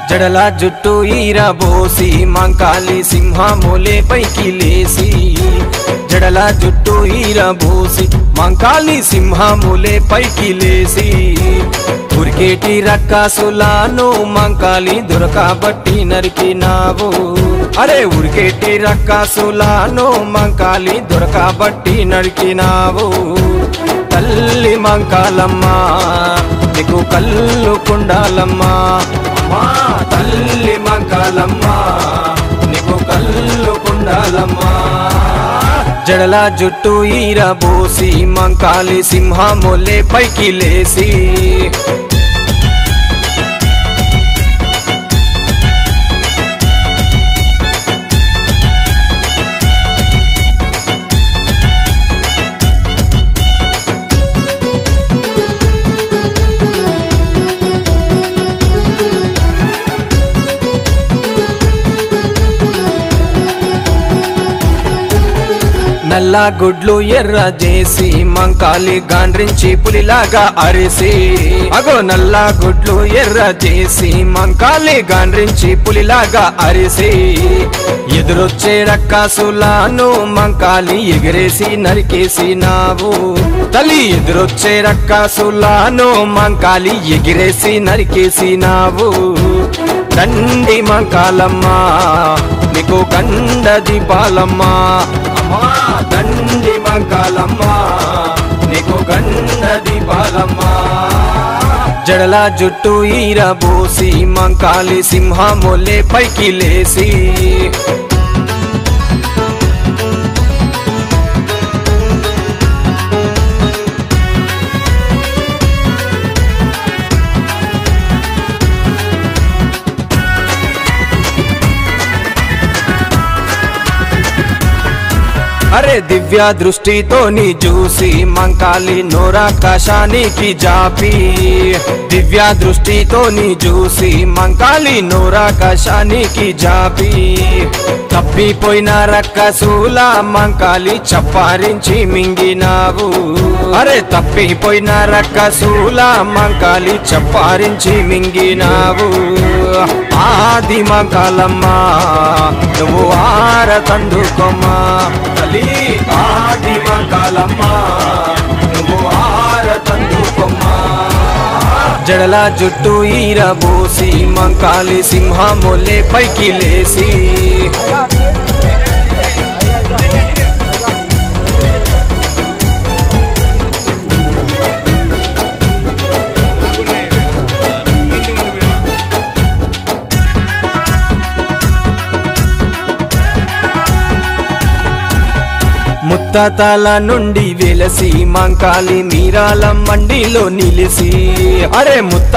జడల జుట్టు ఈరబోసి మంకాలి సింహములే పైకి లేసి జడల జుట్టు ఈరబోసి మంకాలి సింహములే పైకి లేసి ఉరికేటి రక్కసులాను మంకాలి దొరకబట్టి నరికినావు అరే ఉరికేటి రక్కసులాను మంకాలి దొరకబట్టి నరికినావు తల్లి మంకాలమ్మ నీకు కళ్ళు కుండాలమ్మా తల్లి మంకాలమ్మ నీకు కళ్ళు కుండాలమ్మా జడల జుట్టు ఈరబోసి మంకాలి సింహములే పైకి లేసి నల్ల గుడ్లు ఎర్ర చేసి మంకాలి గాండ్రించి పులిలాగా అరిసి అగో నల్ల గుడ్లు ఎర్ర చేసి మంకాలి గాండ్రించి పులిలాగా అరిసి ఎదురొచ్చే రక్కసులాను మంకాలి ఎగిరేసి నరికేసినావు తల్లి ఎదురొచ్చే రక్కసులాను మంకాలి ఎగిరేసి నరికేసినావు దండి మంకాలమ్మ నీకు గండ దీపాలమ్మ దండి మంకాలమ్మ నీకు గండ దీపాలమ్మ జడల జుట్టు ఈరబోసి మంకాలి సింహములే పైకి లేసి అరే దివ్య దృష్టితో నీ చూసి మంకాలి నోరాకాశానికి జాపి దివ్య దృష్టితో నీ చూసి మంకాలి నోరాకాశానికి జాపి తప్పిపోయిన రక్కసుల మంకాలి చప్పారించి మింగినావు అరే తప్పిపోయిన రక్కసుల మంకాలి చప్పారించి మింగినావు ఆది మంకాలమ్మ నువ్వు ఆరతందుకోమ్మా తల్లి ఆది మంకాలమ్మ నువ్వు ఆరతందుకోమ్మా జడల జుట్టు ఈరబోసి మంకాలి సింహములే పైకి లేసి ముత్తతల నుండి వెలసి మంకాలి మీరాల మండిలో నిలిసి అరే ముత్త